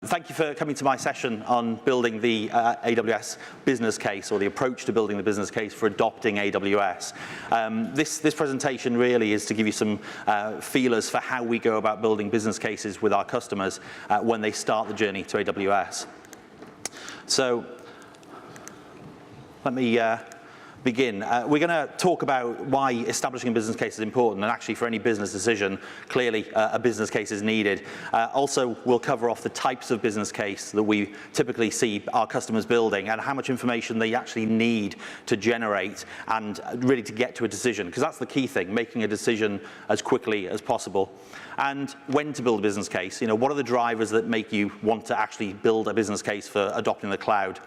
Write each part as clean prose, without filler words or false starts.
Thank you for coming to my session on building the AWS business case, or the approach to building the business case for adopting AWS. This presentation really is to give you some feelers for how we go about building business cases with our customers when they start the journey to AWS. So let me begin. We're going to talk about why establishing a business case is important, and actually for any business decision, clearly a business case is needed. Also, we'll cover off the types of business case that we typically see our customers building and how much information they actually need to generate and really to get to a decision, because that's the key thing, making a decision as quickly as possible. And when to build a business case, what are the drivers that make you want to actually build a business case for adopting the cloud?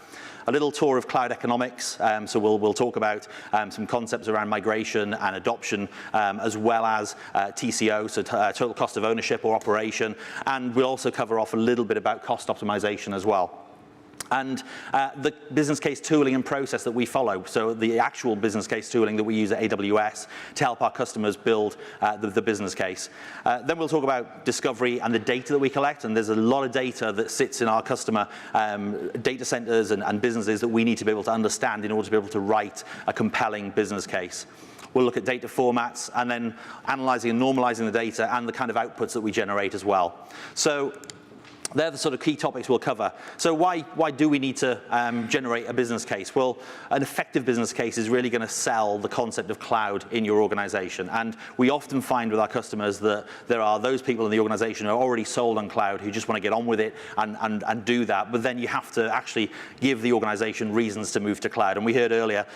A little tour of cloud economics, so we'll talk about some concepts around migration and adoption, as well as TCO, so total cost of ownership or operation, and we'll also cover off a little bit about cost optimization as well. And the business case tooling and process that we follow, so the actual business case tooling that we use at AWS to help our customers build the business case. Then we'll talk about discovery and the data that we collect, and there's a lot of data that sits in our customer data centers and businesses that we need to be able to understand in order to be able to write a compelling business case. We'll look at data formats and then analyzing and normalizing the data and the kind of outputs that we generate as well. So they're the sort of key topics we'll cover. So why do we need to generate a business case? Well, an effective business case is really going to sell the concept of cloud in your organization. And we often find with our customers that there are those people in the organization who are already sold on cloud who just want to get on with it and do that. But then you have to actually give the organization reasons to move to cloud. And we heard earlier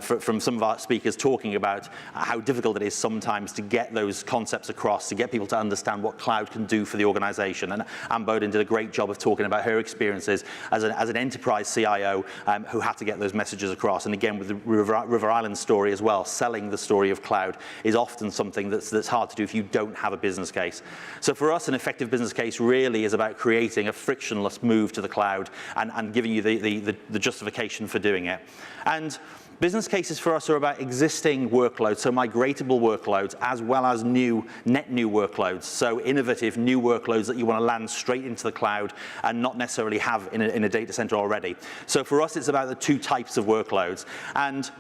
from some of our speakers talking about how difficult it is sometimes to get those concepts across, to get people to understand what cloud can do for the organization. And Amber did a great job of talking about her experiences as an enterprise CIO who had to get those messages across. And again, with the River Island story as well, selling the story of cloud is often something that's hard to do if you don't have a business case. So for us, an effective business case really is about creating a frictionless move to the cloud and giving you the justification for doing it. And business cases for us are about existing workloads, so migratable workloads, as well as net new workloads, so innovative new workloads that you want to land straight into the cloud and not necessarily have in a data center already. So for us, it's about the two types of workloads. And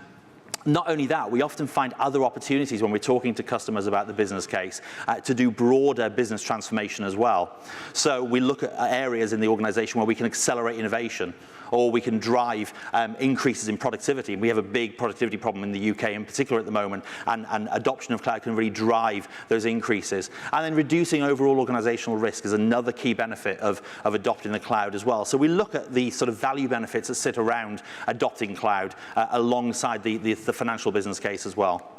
not only that, we often find other opportunities when we're talking to customers about the business case to do broader business transformation as well. So we look at areas in the organization where we can accelerate innovation, or we can drive increases in productivity. We have a big productivity problem in the UK in particular at the moment, and adoption of cloud can really drive those increases. And then reducing overall organizational risk is another key benefit of adopting the cloud as well. So we look at the sort of value benefits that sit around adopting cloud alongside the financial business case as well.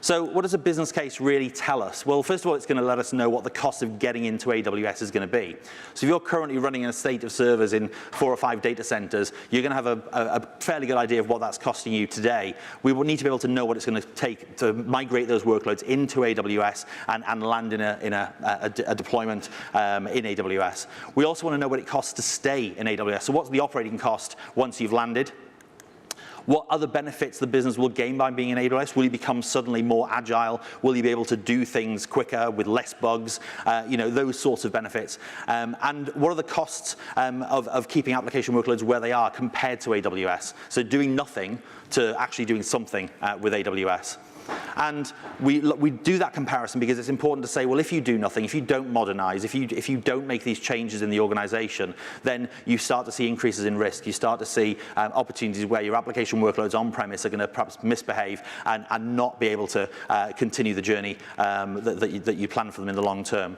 So what does a business case really tell us? Well, first of all, it's going to let us know what the cost of getting into AWS is going to be. So if you're currently running an estate of servers in 4 or 5 data centers, you're going to have a fairly good idea of what that's costing you today. We will need to be able to know what it's going to take to migrate those workloads into AWS and land in a deployment in AWS. We also want to know what it costs to stay in AWS. So what's the operating cost once you've landed? What other benefits the business will gain by being in AWS? Will you become suddenly more agile? Will you be able to do things quicker with less bugs? Those sorts of benefits. And what are the costs of keeping application workloads where they are compared to AWS? So doing nothing to actually doing something with AWS. And we do that comparison because it's important to say, well, if you do nothing, if you don't modernize, if you don't make these changes in the organization, then you start to see increases in risk. You start to see opportunities where your application workloads on-premise are going to perhaps misbehave and not be able to continue the journey that you plan for them in the long term.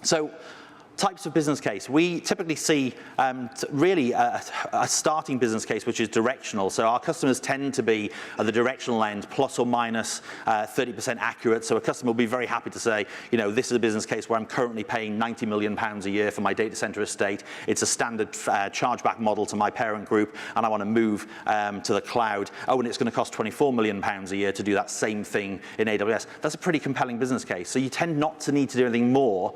So, types of business case. We typically see really a starting business case which is directional. So our customers tend to be at the directional end, plus or minus 30% accurate. So a customer will be very happy to say, this is a business case where I'm currently paying £90 million a year for my data center estate. It's a standard chargeback model to my parent group, and I want to move to the cloud. Oh, and it's going to cost £24 million a year to do that same thing in AWS. That's a pretty compelling business case. So you tend not to need to do anything more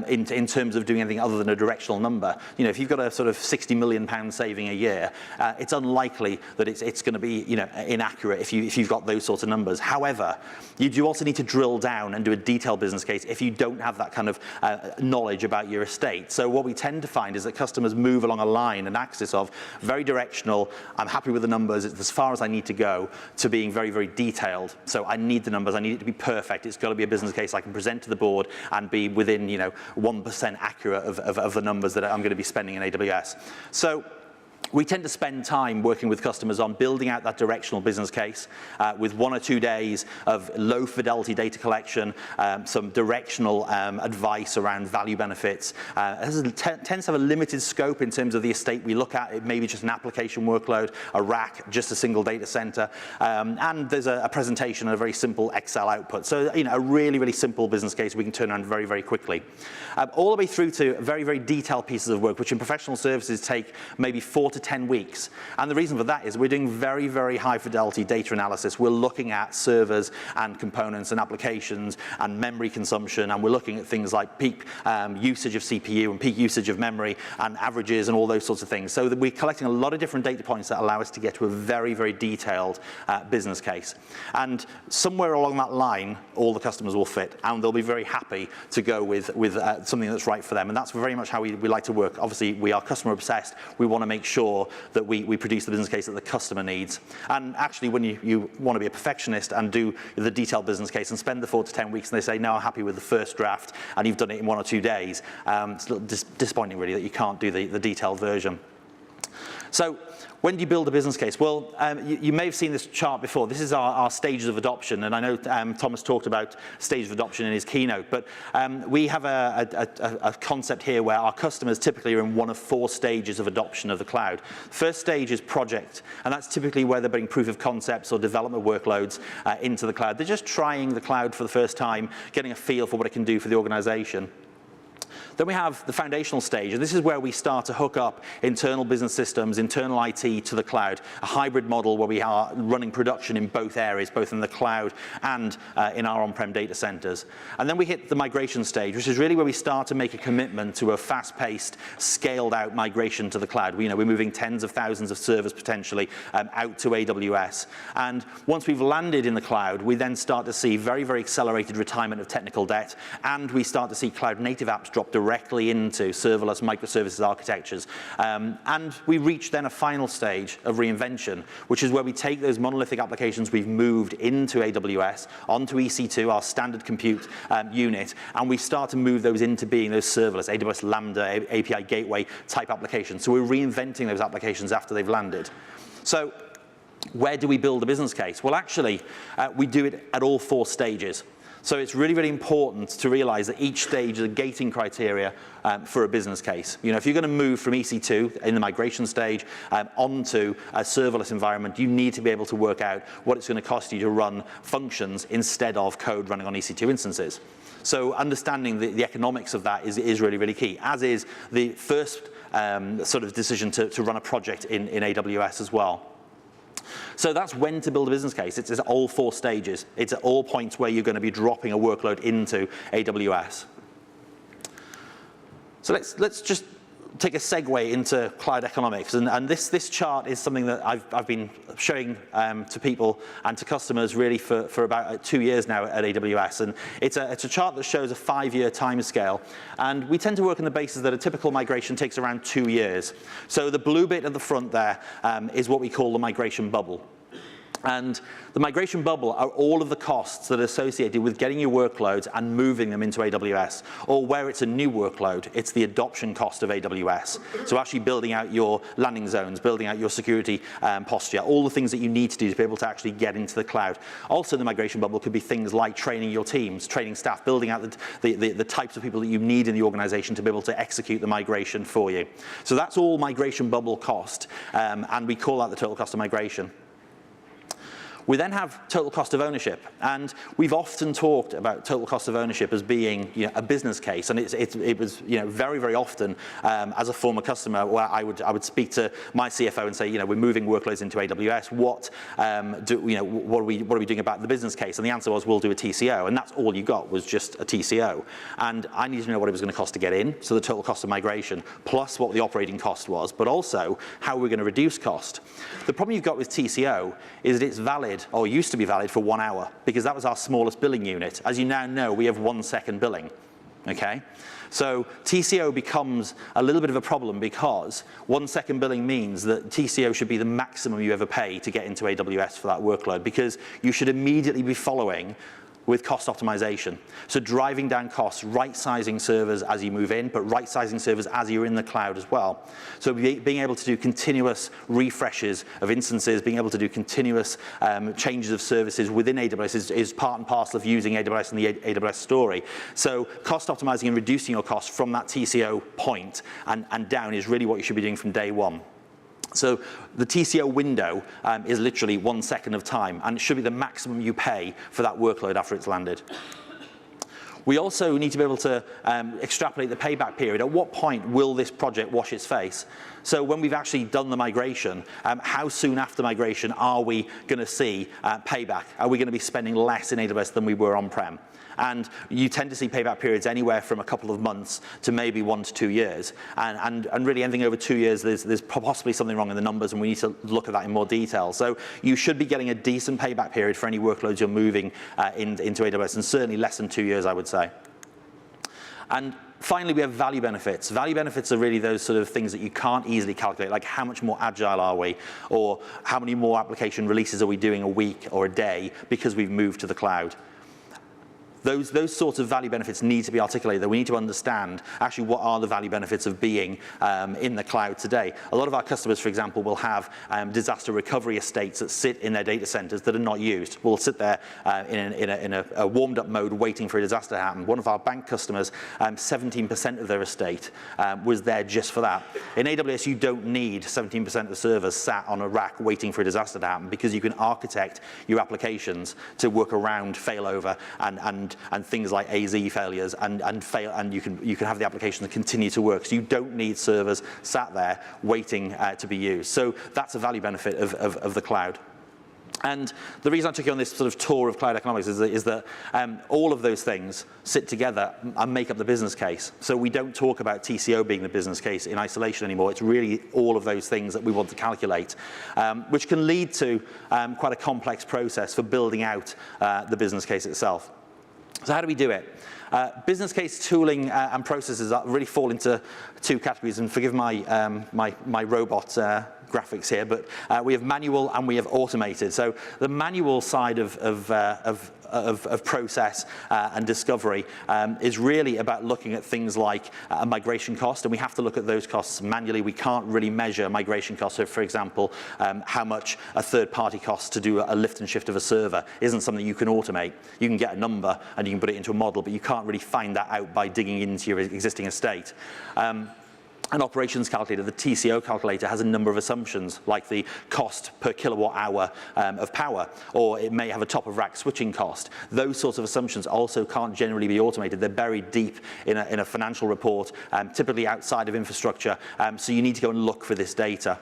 in terms terms of doing anything other than a directional number. You know, if you've got a sort of £60 million saving a year, it's unlikely that it's going to be, you know, inaccurate if you've got those sorts of numbers. However, you do also need to drill down and do a detailed business case if you don't have that kind of knowledge about your estate. So what we tend to find is that customers move along a line, an axis of very directional, I'm happy with the numbers, it's as far as I need to go, to being very, very detailed. So I need the numbers, I need it to be perfect, it's got to be a business case I can present to the board and be within, you know, 1% accurate of the numbers that I'm going to be spending in AWS. So we tend to spend time working with customers on building out that directional business case with 1 or 2 days of low fidelity data collection, some directional advice around value benefits. It tends to have a limited scope in terms of the estate we look at. It may be just an application workload, a rack, just a single data center, and there's a presentation and a very simple Excel output. So, you know, a really, really simple business case we can turn around very, very quickly. All the way through to very, very detailed pieces of work, which in professional services take maybe 4 to 10 weeks. And the reason for that is we're doing very, very high fidelity data analysis. We're looking at servers and components and applications and memory consumption, and we're looking at things like peak usage of CPU and peak usage of memory and averages and all those sorts of things. So that we're collecting a lot of different data points that allow us to get to a very, very detailed business case. And somewhere along that line, all the customers will fit, and they'll be very happy to go with something that's right for them. And that's very much how we like to work. Obviously, we are customer obsessed. We want to make sure that we produce the business case that the customer needs. And actually, when you want to be a perfectionist and do the detailed business case and spend the 4 to 10 weeks and they say, no, I'm happy with the first draft, and you've done it in 1 or 2 days, it's a little disappointing, really, that you can't do the detailed version. So when do you build a business case? Well, you may have seen this chart before. This is our stages of adoption, and I know Thomas talked about stages of adoption in his keynote, but we have a concept here where our customers typically are in 1 of 4 stages of adoption of the cloud. First stage is project, and that's typically where they're bringing proof of concepts or development workloads into the cloud. They're just trying the cloud for the first time, getting a feel for what it can do for the organization. Then we have the foundational stage, and this is where we start to hook up internal business systems, internal IT to the cloud, a hybrid model where we are running production in both areas, both in the cloud and in our on-prem data centers. And then we hit the migration stage, which is really where we start to make a commitment to a fast-paced, scaled-out migration to the cloud. We're moving tens of thousands of servers potentially out to AWS. And once we've landed in the cloud, we then start to see very, very accelerated retirement of technical debt, and we start to see cloud-native apps drop directly into serverless microservices architectures. And we reach then a final stage of reinvention, which is where we take those monolithic applications we've moved into AWS, onto EC2, our standard compute unit, and we start to move those into being those serverless, AWS Lambda, API gateway type applications. So we're reinventing those applications after they've landed. So where do we build a business case? Well, actually, we do it at all 4 stages. So it's really, really important to realize that each stage is a gating criteria for a business case. You know, if you're going to move from EC2 in the migration stage onto a serverless environment, you need to be able to work out what it's going to cost you to run functions instead of code running on EC2 instances. So understanding the economics of that is really, really key, as is the first sort of decision to run a project in AWS as well. So that's when to build a business case. It's at all 4 stages. It's at all points where you're going to be dropping a workload into AWS. So let's just take a segue into cloud economics. And this chart is something that I've been showing to people and to customers really for about 2 years now at AWS. And it's a chart that shows a 5-year time scale. And we tend to work on the basis that a typical migration takes around 2 years. So the blue bit at the front there is what we call the migration bubble. And the migration bubble are all of the costs that are associated with getting your workloads and moving them into AWS. Or where it's a new workload, it's the adoption cost of AWS. So actually building out your landing zones, building out your security posture, all the things that you need to do to be able to actually get into the cloud. Also, the migration bubble could be things like training your teams, training staff, building out the types of people that you need in the organization to be able to execute the migration for you. So that's all migration bubble cost, and we call that the total cost of migration. We then have total cost of ownership, and we've often talked about total cost of ownership as being a business case, and it was very, very often as a former customer where I would speak to my CFO and say, we're moving workloads into AWS. What are we doing about the business case? And the answer was, we'll do a TCO, and that's all you got was just a TCO. And I needed to know what it was going to cost to get in, so the total cost of migration, plus what the operating cost was, but also how we're going to reduce cost. The problem you've got with TCO is that it's valid, or used to be valid, for 1 hour, because that was our smallest billing unit. As you now know, we have 1 second billing, okay? So TCO becomes a little bit of a problem because 1 second billing means that TCO should be the maximum you ever pay to get into AWS for that workload, because you should immediately be following with cost optimization. So driving down costs, right-sizing servers as you move in, but right-sizing servers as you're in the cloud as well. So being able to do continuous refreshes of instances, being able to do continuous changes of services within AWS is part and parcel of using AWS and the AWS story. So cost optimizing and reducing your costs from that TCO point and down is really what you should be doing from day one. So the TCO window is literally 1 second of time, and it should be the maximum you pay for that workload after it's landed. We also need to be able to extrapolate the payback period. At what point will this project wash its face? So when we've actually done the migration, how soon after migration are we going to see payback? Are we going to be spending less in AWS than we were on-prem? And you tend to see payback periods anywhere from a couple of months to maybe 1 to 2 years. And really anything over 2 years, there's possibly something wrong in the numbers, and we need to look at that in more detail. So you should be getting a decent payback period for any workloads you're moving into AWS, and certainly less than 2 years, I would say. And finally, we have value benefits. Value benefits are really those sort of things that you can't easily calculate, like how much more agile are we, or how many more application releases are we doing a week or a day because we've moved to the cloud. Those sorts of value benefits need to be articulated, that we need to understand actually what are the value benefits of being in the cloud today. A lot of our customers, for example, will have disaster recovery estates that sit in their data centers that are not used. We'll sit there in a warmed up mode waiting for a disaster to happen. One of our bank customers, 17% of their estate was there just for that. In AWS, you don't need 17% of the servers sat on a rack waiting for a disaster to happen, because you can architect your applications to work around failover and things like AZ failures, and you can have the application continue to work. So you don't need servers sat there waiting to be used. So that's a value benefit of the cloud. And the reason I took you on this sort of tour of cloud economics is that all of those things sit together and make up the business case. So we don't talk about TCO being the business case in isolation anymore. It's really all of those things that we want to calculate, which can lead to quite a complex process for building out the business case itself. So how do we do it? Business case tooling and processes really fall into 2 categories, and forgive my my robot graphics here, but we have manual and we have automated. So the manual side of process and discovery is really about looking at things like a migration cost, and we have to look at those costs manually. We can't really measure migration costs. So for example, how much a third party costs to do a lift and shift of a server isn't something you can automate. You can get a number and you can put it into a model, but you can't really find that out by digging into your existing estate. An operations calculator, the TCO calculator, has a number of assumptions, like the cost per kilowatt hour of power, or it may have a top of rack switching cost. Those sorts of assumptions also can't generally be automated. They're buried deep in a financial report, typically outside of infrastructure, so you need to go and look for this data.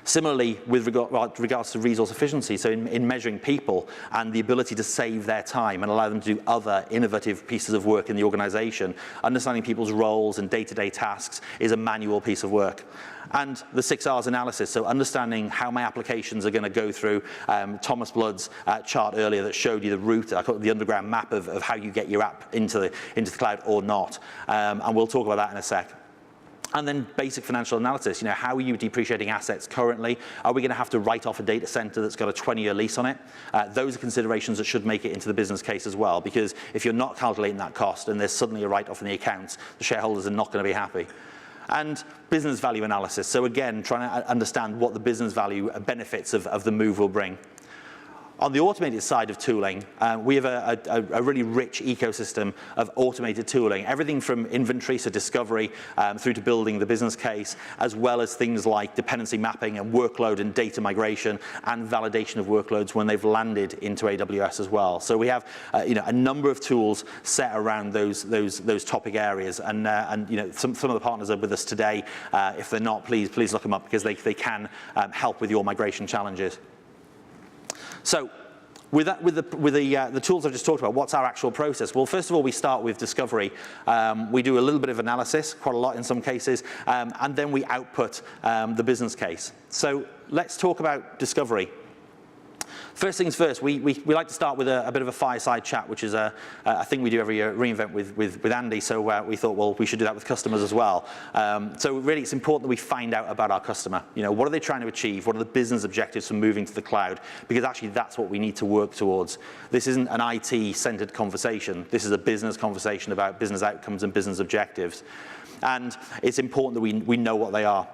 Similarly, with regards to resource efficiency, so in measuring people and the ability to save their time and allow them to do other innovative pieces of work in the organization, understanding people's roles and day-to-day tasks is a manual piece of work. And the 6 R's analysis, so understanding how my applications are going to go through Thomas Blood's chart earlier that showed you the route, I call it the underground map of how you get your app into the cloud or not. And we'll talk about that in a sec. And then basic financial analysis, how are you depreciating assets currently? Are we going to have to write off a data center that's got a 20-year lease on it? Those are considerations that should make it into the business case as well, because if you're not calculating that cost and there's suddenly a write-off in the accounts, the shareholders are not going to be happy. And business value analysis, so again, trying to understand what the business value benefits of the move will bring. On the automated side of tooling, we have a really rich ecosystem of automated tooling, everything from inventory, so discovery, through to building the business case, as well as things like dependency mapping and workload and data migration and validation of workloads when they've landed into AWS as well. So we have a number of tools set around those topic areas, and some of the partners are with us today. If they're not, please look them up, because they can help with your migration challenges. So with the tools I've just talked about, what's our actual process? Well, first of all, we start with discovery. We do a little bit of analysis, quite a lot in some cases, and then we output the business case. So let's talk about discovery. First things first, we like to start with a bit of a fireside chat, which is a thing we do every year at reInvent with Andy, so we thought, well, we should do that with customers as well. So really, it's important that we find out about our customer. What are they trying to achieve? What are the business objectives for moving to the cloud? Because actually, that's what we need to work towards. This isn't an IT-centered conversation. This is a business conversation about business outcomes and business objectives. And it's important that we know what they are.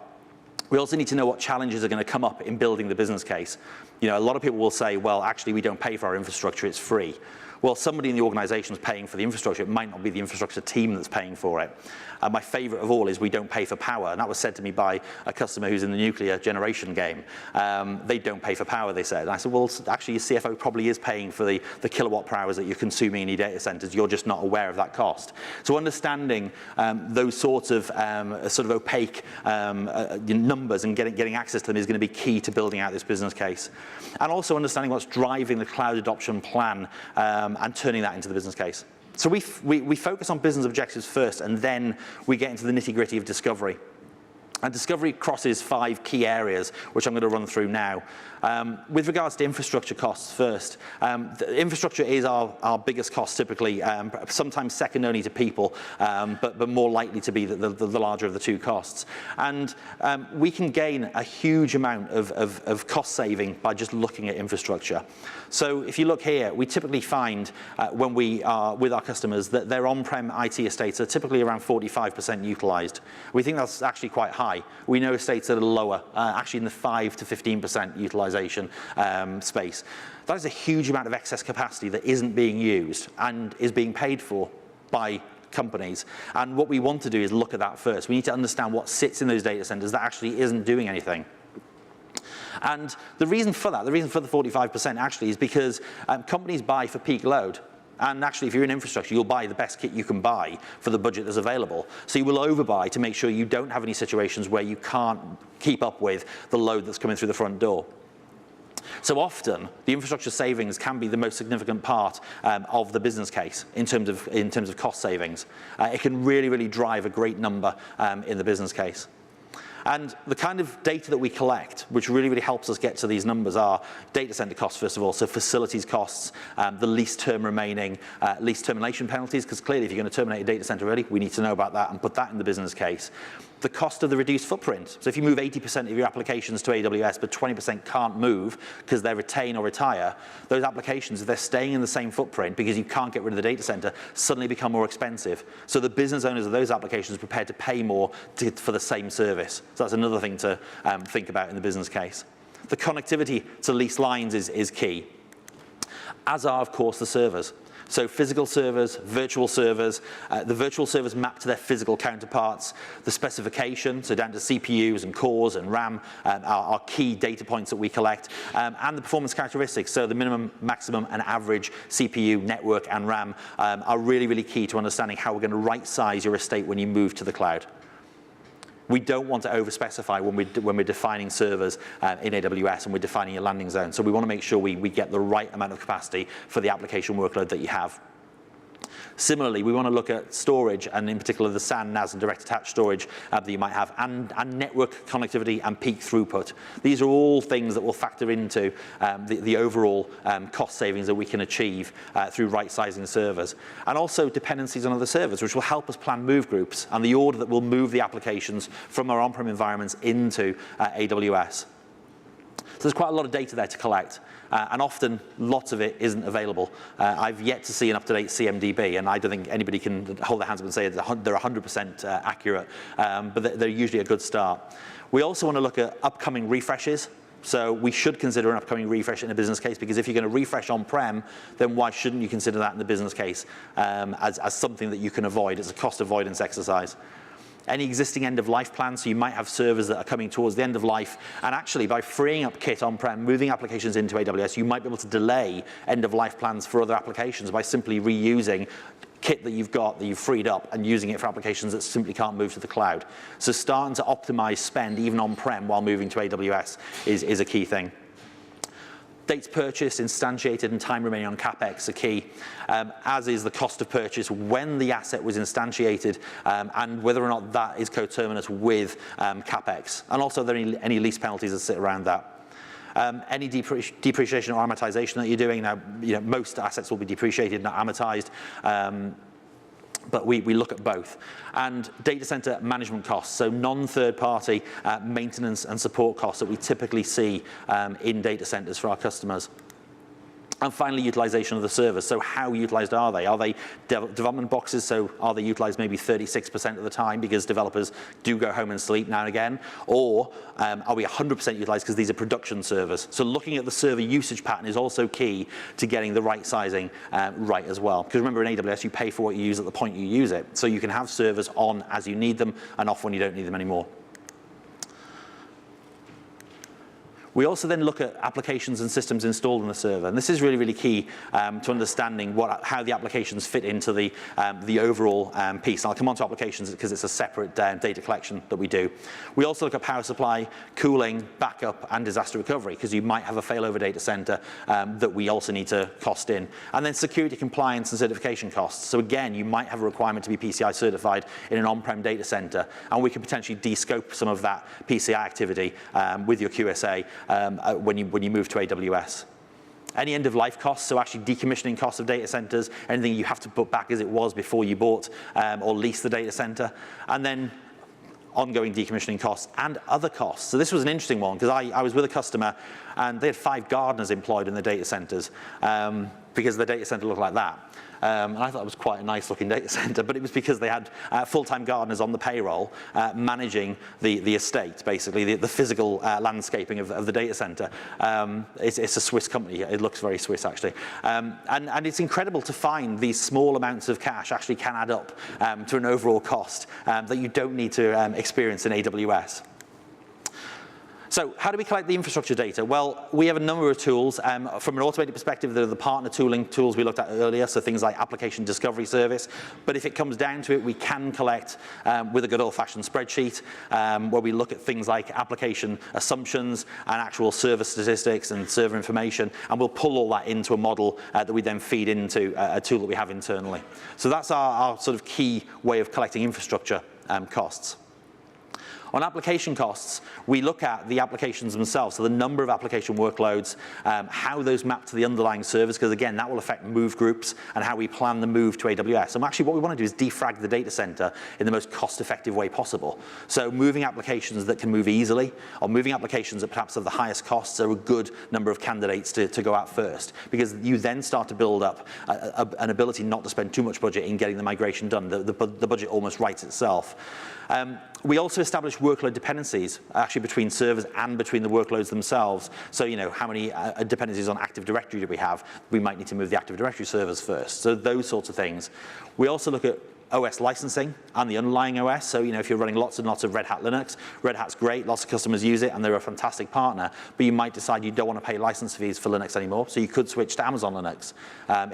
We also need to know what challenges are going to come up in building the business case. A lot of people will say, well, actually, we don't pay for our infrastructure, it's free. Well, somebody in the organization is paying for the infrastructure. It might not be the infrastructure team that's paying for it. My favorite of all is we don't pay for power. And that was said to me by a customer who's in the nuclear generation game. They don't pay for power, they said. And I said, well, actually, your CFO probably is paying for the kilowatt per hours that you're consuming in your data centers. You're just not aware of that cost. So understanding those sorts of opaque numbers and getting access to them is going to be key to building out this business case. And also understanding what's driving the cloud adoption plan and turning that into the business case. So we focus on business objectives first, and then we get into the nitty-gritty of discovery. And discovery crosses 5 key areas, which I'm going to run through now. With regards to infrastructure costs first, the infrastructure is our biggest cost typically, sometimes second only to people, but more likely to be the larger of the 2 costs. And we can gain a huge amount of cost saving by just looking at infrastructure. So if you look here, we typically find when we are with our customers that their on-prem IT estates are typically around 45% utilized. We think that's actually quite high. We know estates that are lower, actually in the 5 to 15% utilization space. That is a huge amount of excess capacity that isn't being used and is being paid for by companies. And what we want to do is look at that first. We need to understand what sits in those data centers that actually isn't doing anything. And the reason for that, the reason for the 45% actually is because companies buy for peak load. And actually, if you're in infrastructure, you'll buy the best kit you can buy for the budget that's available. So you will overbuy to make sure you don't have any situations where you can't keep up with the load that's coming through the front door. So often, the infrastructure savings can be the most significant part of the business case in terms of cost savings. It can really, really drive a great number in the business case. And the kind of data that we collect, which really, really helps us get to these numbers, are data center costs, first of all, so facilities costs, the lease term remaining, lease termination penalties, because clearly if you're going to terminate a data center early, we need to know about that and put that in the business case. The cost of the reduced footprint. So if you move 80% of your applications to AWS, but 20% can't move because they retain or retire, those applications, if they're staying in the same footprint because you can't get rid of the data center, suddenly become more expensive. So the business owners of those applications are prepared to pay more for the same service. So that's another thing to think about in the business case. The connectivity to leased lines is key, as are, of course, the servers. So physical servers, virtual servers, the virtual servers map to their physical counterparts, the specification, so down to CPUs and cores and RAM are key data points that we collect, and the performance characteristics, so the minimum, maximum, and average CPU, network, and RAM are really, really key to understanding how we're going to right-size your estate when you move to the cloud. We don't want to over-specify when we're defining servers in AWS and we're defining a landing zone. So we want to make sure we get the right amount of capacity for the application workload that you have. Similarly, we want to look at storage, and in particular the SAN, NAS, and direct attached storage that you might have, and network connectivity and peak throughput. These are all things that will factor into the overall cost savings that we can achieve through right-sizing servers. And also dependencies on other servers, which will help us plan move groups and the order that will move the applications from our on-prem environments into AWS. So there's quite a lot of data there to collect, and often lots of it isn't available. I've yet to see an up-to-date CMDB, and I don't think anybody can hold their hands up and say they're 100% accurate, but they're usually a good start. We also want to look at upcoming refreshes. So we should consider an upcoming refresh in a business case, because if you're going to refresh on-prem, then why shouldn't you consider that in the business case as something that you can avoid? It's a cost avoidance exercise. Any existing end-of-life plans, so you might have servers that are coming towards the end of life, and actually by freeing up kit on-prem, moving applications into AWS, you might be able to delay end-of-life plans for other applications by simply reusing kit that you've got, that you've freed up, and using it for applications that simply can't move to the cloud. So starting to optimize spend even on-prem while moving to AWS is a key thing. Dates purchased, instantiated, and time remaining on CapEx are key, as is the cost of purchase when the asset was instantiated, and whether or not that is coterminous with CapEx. And also, are there any lease penalties that sit around that? Any depreciation or amortization that you're doing. Now, most assets will be depreciated, not amortized. But we look at both. And data center management costs, so non-third-party maintenance and support costs that we typically see in data centers for our customers. And finally, utilization of the servers. So how utilized are they? Are they development boxes? So are they utilized maybe 36% of the time because developers do go home and sleep now and again? Or are we 100% utilized because these are production servers? So looking at the server usage pattern is also key to getting the right sizing right as well. Because remember, in AWS, you pay for what you use at the point you use it. So you can have servers on as you need them and off when you don't need them anymore. We also then look at applications and systems installed in the server, and this is really, really key to understanding how the applications fit into the overall piece. And I'll come on to applications because it's a separate data collection that we do. We also look at power supply, cooling, backup, and disaster recovery, because you might have a failover data center that we also need to cost in. And then security, compliance, and certification costs. So again, you might have a requirement to be PCI certified in an on-prem data center, and we can potentially de-scope some of that PCI activity with your QSA when you move to AWS. Any end-of-life costs, so actually decommissioning costs of data centers, anything you have to put back as it was before you bought or leased the data center, and then ongoing decommissioning costs and other costs. So this was an interesting one, because I was with a customer and they had 5 gardeners employed in the data centers because the data center looked like that. And I thought it was quite a nice looking data center, but it was because they had full-time gardeners on the payroll managing the estate, basically, the physical landscaping of the data center. It's a Swiss company. It looks very Swiss, actually. And it's incredible to find these small amounts of cash actually can add up to an overall cost that you don't need to experience in AWS. So how do we collect the infrastructure data? Well, we have a number of tools. From an automated perspective, there are the partner tooling tools we looked at earlier, so things like application discovery service. But if it comes down to it, we can collect with a good old-fashioned spreadsheet where we look at things like application assumptions and actual server statistics and server information, and we'll pull all that into a model that we then feed into a tool that we have internally. So that's our sort of key way of collecting infrastructure costs. On application costs, we look at the applications themselves, so the number of application workloads, how those map to the underlying servers, because again, that will affect move groups and how we plan the move to AWS. And actually what we want to do is defrag the data center in the most cost-effective way possible. So moving applications that can move easily, or moving applications that perhaps have the highest costs, are a good number of candidates to go out first, because you then start to build up an ability not to spend too much budget in getting the migration done. The budget almost writes itself. We also establish workload dependencies, actually between servers and between the workloads themselves. So, how many dependencies on Active Directory do we have? We might need to move the Active Directory servers first. So those sorts of things. We also look at OS licensing and the underlying OS. So, if you're running lots and lots of Red Hat Linux, Red Hat's great, lots of customers use it, and they're a fantastic partner, but you might decide you don't want to pay license fees for Linux anymore, so you could switch to Amazon Linux.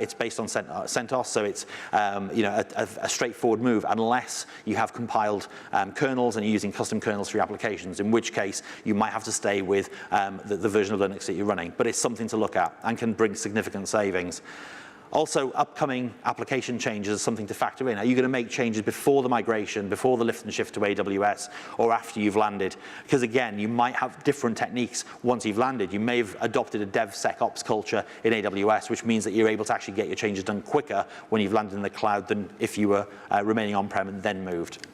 It's based on CentOS, so it's a straightforward move, unless you have compiled kernels and you're using custom kernels for your applications, in which case you might have to stay with the version of Linux that you're running. But it's something to look at and can bring significant savings. Also, upcoming application changes is something to factor in. Are you going to make changes before the migration, before the lift and shift to AWS, or after you've landed? Because again, you might have different techniques once you've landed. You may have adopted a DevSecOps culture in AWS, which means that you're able to actually get your changes done quicker when you've landed in the cloud than if you were remaining on-prem and then moved.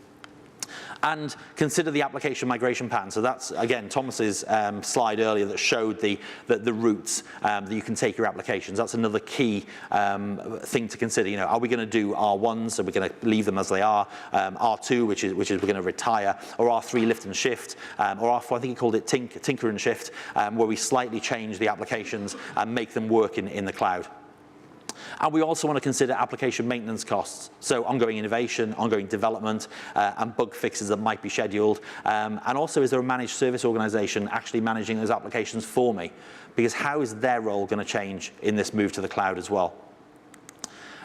And consider the application migration pattern. So that's, again, Thomas's slide earlier that showed the routes that you can take your applications. That's another key thing to consider. You know, are we going to do R1s, so we're going to leave them as they are, R2, which is we're going to retire, or R3 lift and shift, or R4, I think he called it tinker and shift, where we slightly change the applications and make them work in the cloud. And we also want to consider application maintenance costs, so ongoing innovation, ongoing development, and bug fixes that might be scheduled. And also, is there a managed service organization actually managing those applications for me? Because how is their role going to change in this move to the cloud as well?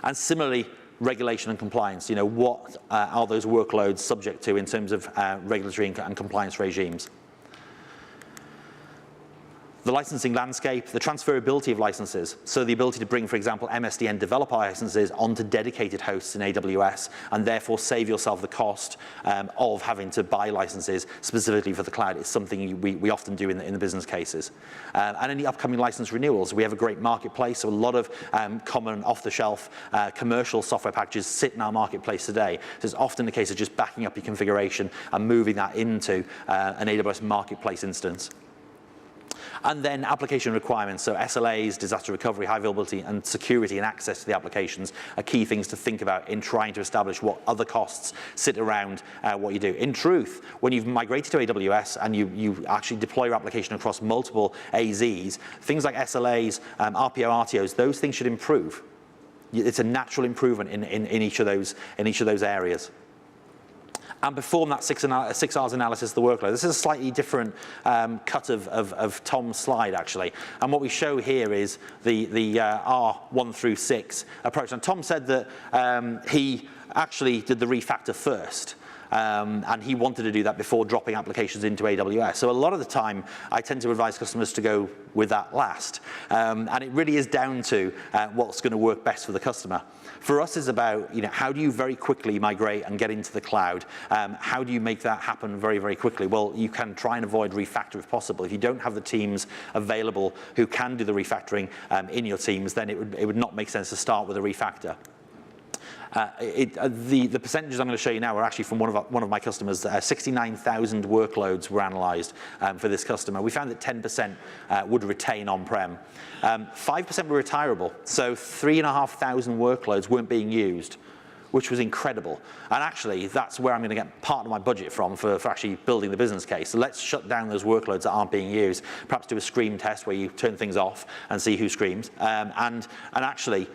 And similarly, regulation and compliance. You know, what are those workloads subject to in terms of regulatory and compliance regimes? The licensing landscape, the transferability of licenses, so the ability to bring, for example, MSDN developer licenses onto dedicated hosts in AWS, and therefore save yourself the cost of having to buy licenses specifically for the cloud. It's something we often do in the business cases. And any upcoming license renewals, we have a great marketplace, so a lot of common off-the-shelf commercial software packages sit in our marketplace today. So it's often the case of just backing up your configuration and moving that into an AWS marketplace instance. And then application requirements, so SLAs, disaster recovery, high availability, and security and access to the applications are key things to think about in trying to establish what other costs sit around what you do. In truth, when you've migrated to AWS and you actually deploy your application across multiple AZs, things like SLAs, RPO, RTOs, those things should improve. It's a natural improvement in each of those areas. And perform that 6 hours analysis of the workload. This is a slightly different cut of Tom's slide, actually. And what we show here is the R1 through 6 approach. And Tom said that he actually did the refactor first. And he wanted to do that before dropping applications into AWS. So a lot of the time, I tend to advise customers to go with that last. And it really is down to what's going to work best for the customer. For us, it's about, you know, how do you very quickly migrate and get into the cloud? How do you make that happen very, very quickly? Well, you can try and avoid refactor if possible. If you don't have the teams available who can do the refactoring in your teams, then it would not make sense to start with a refactor. The percentages I'm going to show you now are actually from one of my customers. 69,000 workloads were analyzed for this customer. We found that 10% would retain on-prem. 5% were retirable, so 3,500 workloads weren't being used, which was incredible. And actually, that's where I'm going to get part of my budget from for actually building the business case. So let's shut down those workloads that aren't being used. Perhaps do a scream test where you turn things off and see who screams. And actually,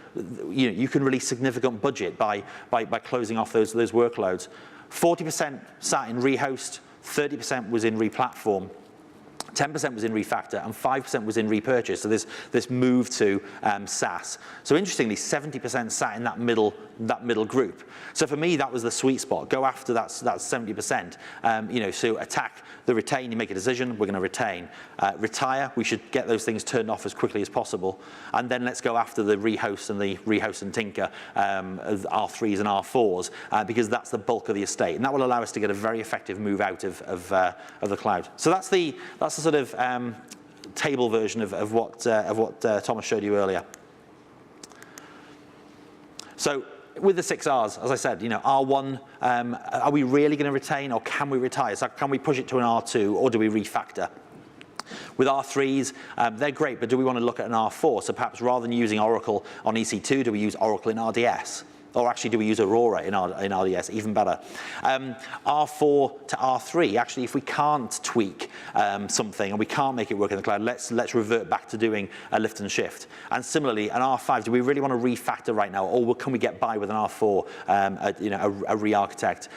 you can release significant budget by closing off those workloads. 40% sat in rehost, 30% was in replatform. 10% was in refactor and 5% was in repurchase. So this move to SaaS. So interestingly, 70% sat in that middle group. So for me, that was the sweet spot. Go after that 70%. So attack the retain. You make a decision. We're going to retain. Retire. We should get those things turned off as quickly as possible. And then let's go after the rehost and tinker, R3s and R4s, because that's the bulk of the estate, and that will allow us to get a very effective move out of the cloud. So that's the sort of table version of what Thomas showed you earlier. So with the 6 Rs, as I said, R1, are we really going to retain, or can we retire? So can we push it to an R2, or do we refactor? With R3s, they're great, but do we want to look at an R4? So perhaps rather than using Oracle on EC2, do we use Oracle in RDS? Or actually, do we use Aurora in RDS? Even better. R4 to R3, actually, if we can't tweak something and we can't make it work in the cloud, let's revert back to doing a lift and shift. And similarly, an R5, do we really want to refactor right now, or can we get by with an R4, a re-architect?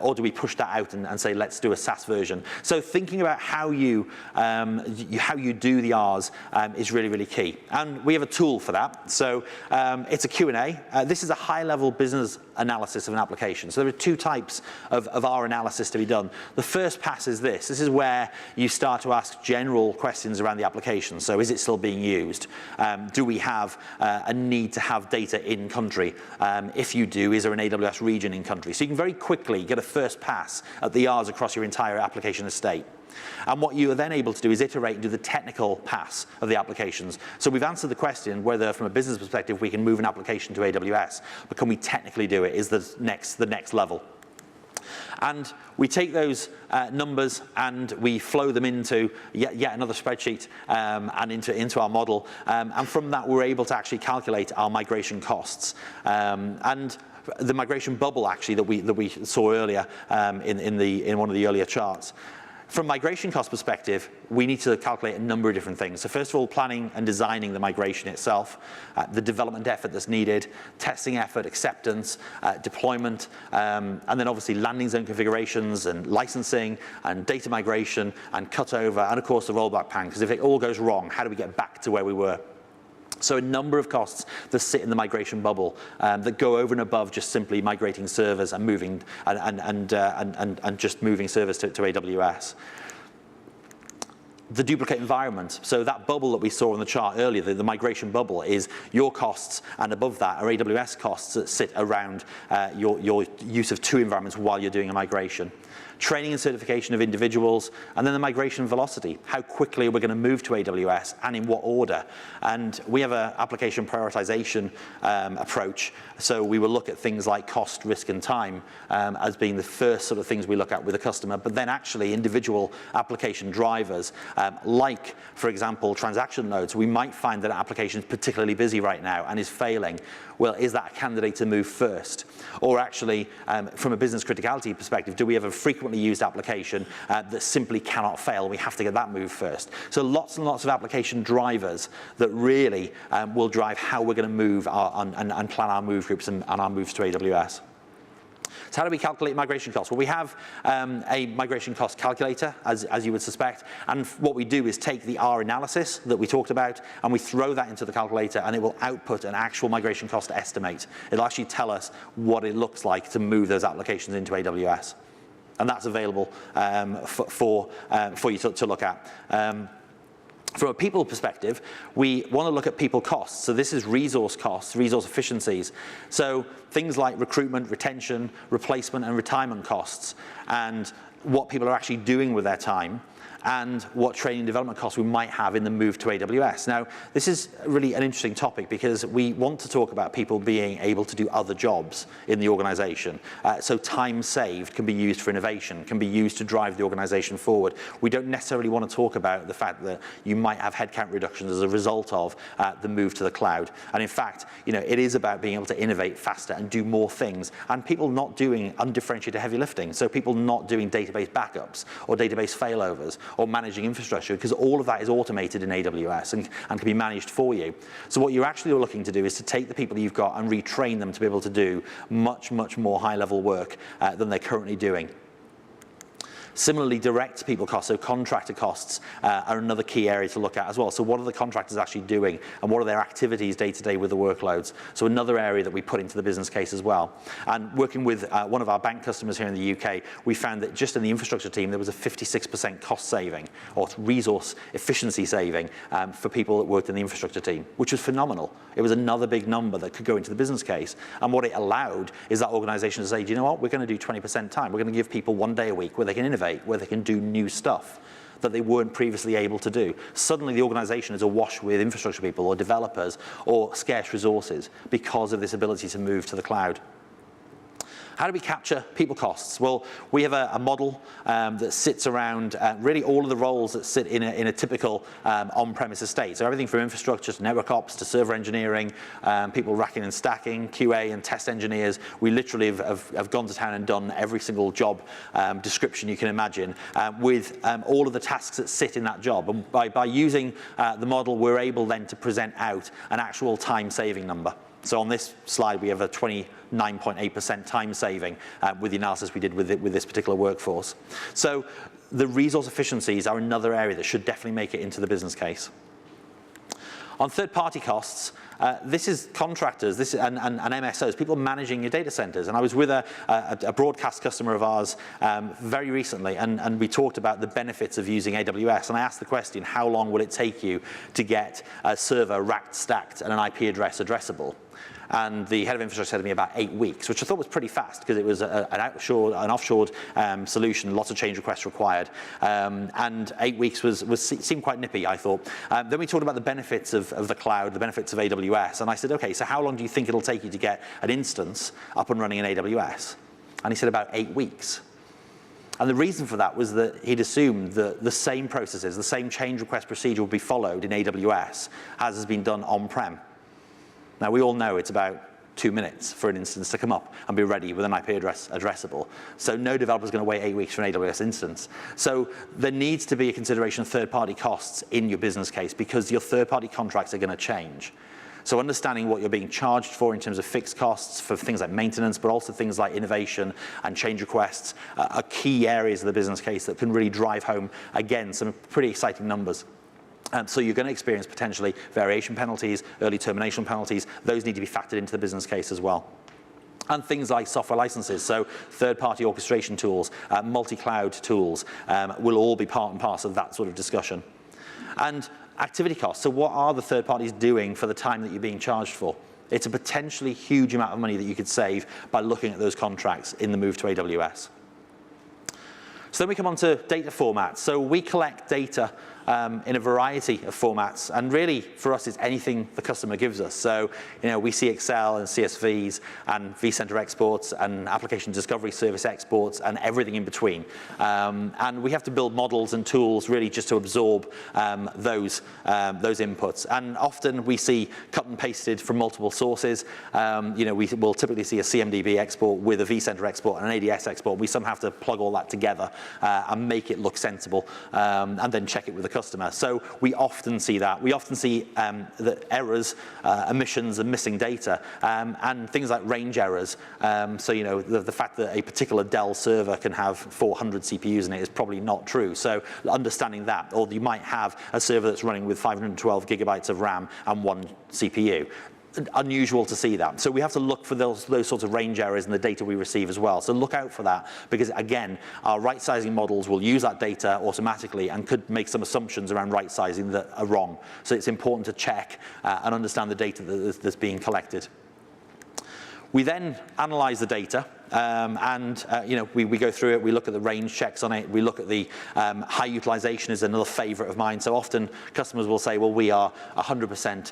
Or do we push that out and say, let's do a SaaS version? So thinking about how you do the Rs is really, really key. And we have a tool for that. So it's a Q&A. This is a high-level business analysis of an application. So there are two types of our analysis to be done. The first pass is this. This is where you start to ask general questions around the application. So is it still being used? Do we have a need to have data in country? If you do, is there an AWS region in country? So you can very quickly get a first pass at the Rs across your entire application estate. And what you are then able to do is iterate and do the technical pass of the applications. So we've answered the question whether, from a business perspective, we can move an application to AWS, but can we technically do it is the next level. And we take those numbers and we flow them into yet another spreadsheet and into our model. And from that, we're able to actually calculate our migration costs. And the migration bubble, actually, that we saw earlier in one of the earlier charts. From a migration cost perspective, we need to calculate a number of different things. So first of all, planning and designing the migration itself, the development effort that's needed, testing effort, acceptance, deployment, and then obviously landing zone configurations and licensing and data migration and cutover, and of course the rollback plan, because if it all goes wrong, how do we get back to where we were? So a number of costs that sit in the migration bubble that go over and above just simply migrating servers and moving and just moving servers to AWS. The duplicate environment. So that bubble that we saw on the chart earlier, the migration bubble, is your costs, and above that are AWS costs that sit around your use of 2 environments while you're doing a migration. Training and certification of individuals, and then the migration velocity. How quickly we're going to move to AWS and in what order. And we have an application prioritization approach. So we will look at things like cost, risk, and time as being the first sort of things we look at with a customer, but then actually individual application drivers, like, for example, transaction loads. We might find that an application is particularly busy right now and is failing. Well, is that a candidate to move first? Or actually, from a business criticality perspective, do we have a frequently used application that simply cannot fail? We have to get that moved first. So lots and lots of application drivers that really will drive how we're going to move and plan our move groups and our moves to AWS. So how do we calculate migration costs? Well, we have a migration cost calculator, as you would suspect, and what we do is take the R analysis that we talked about, and we throw that into the calculator, and it will output an actual migration cost estimate. It'll actually tell us what it looks like to move those applications into AWS. And that's available for you to look at. From a people perspective, we want to look at people costs. So this is resource costs, resource efficiencies. So things like recruitment, retention, replacement, and retirement costs, and what people are actually doing with their time, and what training and development costs we might have in the move to AWS. Now, this is really an interesting topic because we want to talk about people being able to do other jobs in the organization. So time saved can be used for innovation, can be used to drive the organization forward. We don't necessarily want to talk about the fact that you might have headcount reductions as a result of the move to the cloud. And in fact, it is about being able to innovate faster and do more things, and people not doing undifferentiated heavy lifting. So people not doing database backups or database failovers or managing infrastructure, because all of that is automated in AWS and can be managed for you. So what you're actually looking to do is to take the people you've got and retrain them to be able to do much, much more high-level work than they're currently doing. Similarly, direct people costs, so contractor costs, are another key area to look at as well. So what are the contractors actually doing, and what are their activities day to day with the workloads? So another area that we put into the business case as well. And working with one of our bank customers here in the UK, we found that just in the infrastructure team, there was a 56% cost saving, or resource efficiency saving, for people that worked in the infrastructure team, which was phenomenal. It was another big number that could go into the business case. And what it allowed is that organization to say, do you know what, we're going to do 20% time. We're going to give people 1 day a week where they can innovate, where they can do new stuff that they weren't previously able to do. Suddenly the organization is awash with infrastructure people or developers or scarce resources because of this ability to move to the cloud. How do we capture people costs? Well, we have a model that sits around really all of the roles that sit in a typical on-premise estate. So everything from infrastructure to network ops to server engineering, people racking and stacking, QA and test engineers. We literally have gone to town and done every single job description you can imagine with all of the tasks that sit in that job. And by using the model, we're able then to present out an actual time-saving number. So on this slide, we have a 29.8% time saving with the analysis we did with this particular workforce. So the resource efficiencies are another area that should definitely make it into the business case. On third-party costs, this is contractors and MSOs, people managing your data centers. And I was with a broadcast customer of ours very recently, and we talked about the benefits of using AWS. And I asked the question, how long will it take you to get a server racked, stacked, and an IP address addressable? And the head of infrastructure said to me about 8 weeks, which I thought was pretty fast because it was an offshored solution, lots of change requests required. And 8 weeks seemed quite nippy, I thought. Then we talked about the benefits of the cloud, the benefits of AWS. And I said, okay, so how long do you think it'll take you to get an instance up and running in AWS? And he said about 8 weeks. And the reason for that was that he'd assumed that the same processes, the same change request procedure would be followed in AWS as has been done on-prem. Now, we all know it's about 2 minutes for an instance to come up and be ready with an IP address addressable. So no developer's going to wait 8 weeks for an AWS instance. So there needs to be a consideration of third-party costs in your business case because your third-party contracts are going to change. So understanding what you're being charged for in terms of fixed costs for things like maintenance, but also things like innovation and change requests are key areas of the business case that can really drive home, again, some pretty exciting numbers. So you're going to experience potentially variation penalties, early termination penalties. Those need to be factored into the business case as well. And things like software licenses, so third-party orchestration tools, multi-cloud tools will all be part and parcel of that sort of discussion. And activity costs, so what are the third parties doing for the time that you're being charged for? It's a potentially huge amount of money that you could save by looking at those contracts in the move to AWS. So then we come on to data formats. So we collect data in a variety of formats, and really for us it's anything the customer gives us. So we see Excel and CSVs and vCenter exports and application discovery service exports and everything in between. And we have to build models and tools really just to absorb those inputs. And often we see cut and pasted from multiple sources. We will typically see a CMDB export with a vCenter export and an ADS export. We somehow have to plug all that together and make it look sensible and then check it with the customer. So we often see that. We often see the errors, omissions, and missing data, and things like range errors. So the fact that a particular Dell server can have 400 CPUs in it is probably not true. So understanding that, or you might have a server that's running with 512 gigabytes of RAM and 1 CPU. Unusual to see that. So we have to look for those sorts of range errors in the data we receive as well. So look out for that, because again, our right sizing models will use that data automatically and could make some assumptions around right sizing that are wrong. So it's important to check and understand the data that's being collected. We then analyze the data, we go through it. We look at the range checks on it. We look at the high utilization is another favorite of mine. So often customers will say, well, we are 100%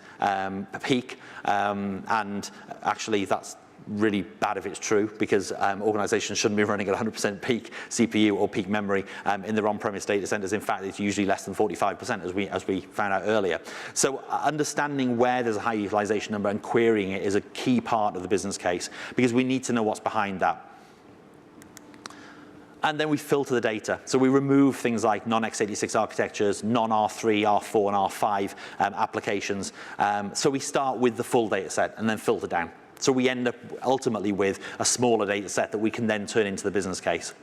peak, and actually that's really bad if it's true, because organizations shouldn't be running at 100% peak CPU or peak memory in their on-premise data centers. In fact, it's usually less than 45%, as we found out earlier. So understanding where there's a high utilization number and querying it is a key part of the business case, because we need to know what's behind that. And then we filter the data. So we remove things like non-x86 architectures, non-R3, R4, and R5 applications. So we start with the full data set and then filter down. So we end up ultimately with a smaller data set that we can then turn into the business case.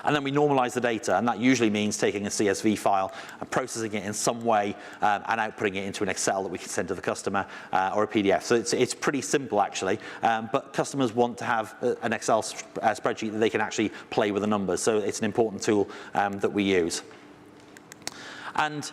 And then we normalize the data, and that usually means taking a CSV file and processing it in some way and outputting it into an Excel that we can send to the customer or a PDF. So it's pretty simple, actually, but customers want to have an Excel spreadsheet that they can actually play with the numbers. So it's an important tool that we use. And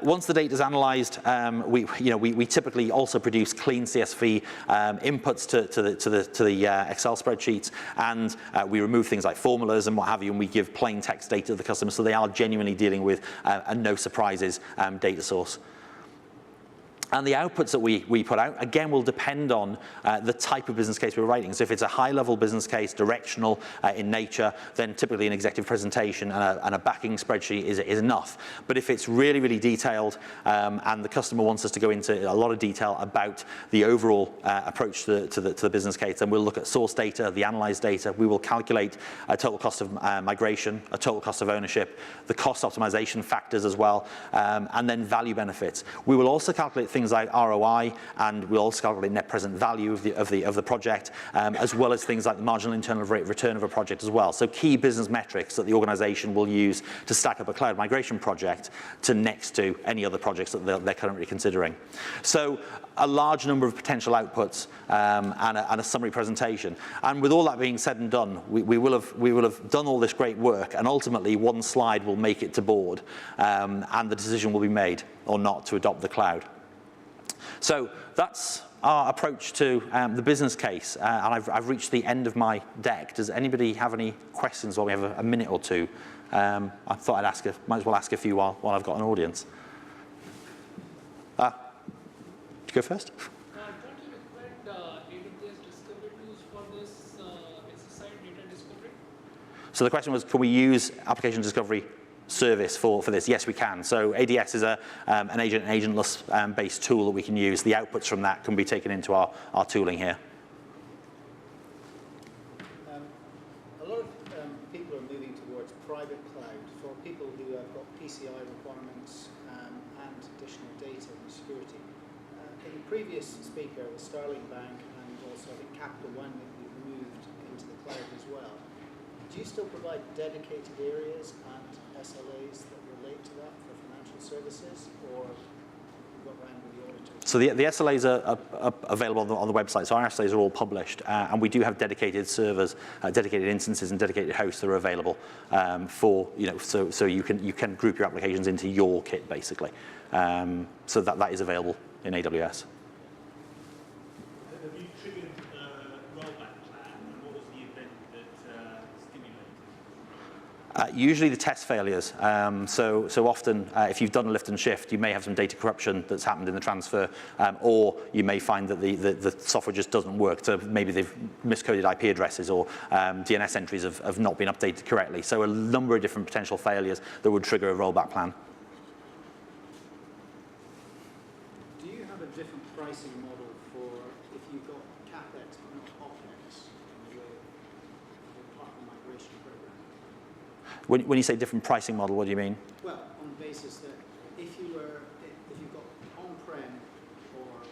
once the data is analyzed, we typically also produce clean CSV inputs to the Excel spreadsheets, and we remove things like formulas and what have you, and we give plain text data to the customer, so they are genuinely dealing with a no surprises data source. And the outputs that we put out, again, will depend on the type of business case we're writing. So if it's a high-level business case, directional in nature, then typically an executive presentation and a backing spreadsheet is enough. But if it's really, really detailed and the customer wants us to go into a lot of detail about the overall approach to the business case, then we'll look at source data, the analyzed data. We will calculate a total cost of migration, a total cost of ownership, the cost optimization factors as well, and then value benefits. We will also calculate things like ROI, and we'll also calculate net present value of the project, as well as things like the marginal internal rate of return of a project as well. So key business metrics that the organization will use to stack up a cloud migration project to next to any other projects that they're currently considering. So a large number of potential outputs and a summary presentation. And with all that being said and done, we will have done all this great work, and ultimately one slide will make it to board, and the decision will be made or not to adopt the cloud. So that's our approach to the business case, and I've reached the end of my deck. Does anybody have any questions while we have a minute or two? I thought might as well ask a few while I've got an audience. You go first. Don't you recommend AWS discovery tools for this SSI data discovery? So the question was, can we use application discovery service for this? Yes, we can. So ADS is an agent and agentless based tool that we can use. The outputs from that can be taken into our tooling here. A lot of people are moving towards private cloud for people who have got PCI requirements and additional data and security. In the previous speaker was Sterling Bank and also I think Capital One that you've moved into the cloud as well. Do you still provide dedicated areas and SLAs that relate to that for financial services, or you've got around with the auditors? So the SLAs are available on the website. So our SLAs are all published, and we do have dedicated servers, dedicated instances, and dedicated hosts that are available for so you can group your applications into your kit basically. So that is available in AWS. Have you triggered a rollback plan, and what was the event that stimulated? Usually the test failures. So often, if you've done a lift and shift, you may have some data corruption that's happened in the transfer, or you may find that the software just doesn't work. So maybe they've miscoded IP addresses, or DNS entries have not been updated correctly. So a number of different potential failures that would trigger a rollback plan. Do you have a different pricing model for if you've got CapEx but not OpEx in your partner migration program? When you say different pricing model, what do you mean? Well, on the basis that if you've got on-prem or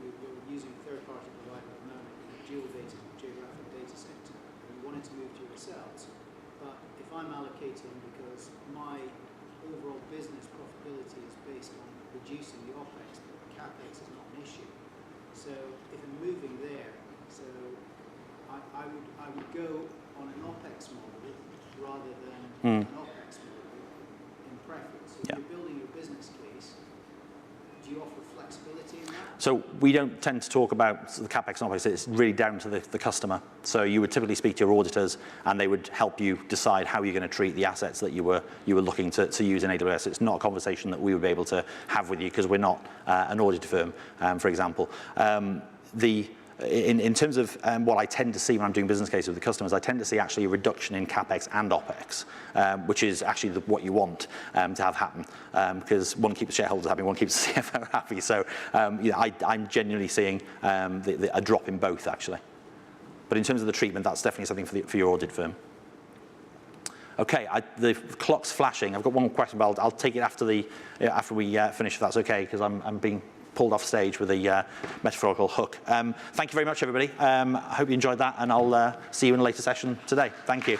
you're using a third-party provider at the moment in a geographic data center and you wanted to move to yourselves, but if I'm allocating because my overall business profitability is based on reducing the OpEx, but the CapEx is not an issue. So if I'm moving there, so I would go on an OpEx model rather than an OpEx model in preference. So if you're building your business case, do you offer flexibility in that? So we don't tend to talk about the CapEx and OpEx. It's really down to the customer. So you would typically speak to your auditors, and they would help you decide how you're going to treat the assets that you were looking to use in AWS. It's not a conversation that we would be able to have with you because we're not an audit firm, for example. In terms of what I tend to see when I'm doing business cases with the customers, I tend to see actually a reduction in CapEx and OpEx, which is actually what you want to have happen, because one keeps shareholders happy, one keeps the CFO happy. So I'm genuinely seeing a drop in both actually. But in terms of the treatment, that's definitely something for your audit firm. Okay, the clock's flashing. I've got one more question, but I'll take it after we finish, if that's okay, because I'm being pulled off stage with a metaphorical hook. Thank you very much, everybody. I hope you enjoyed that, and I'll see you in a later session today. Thank you.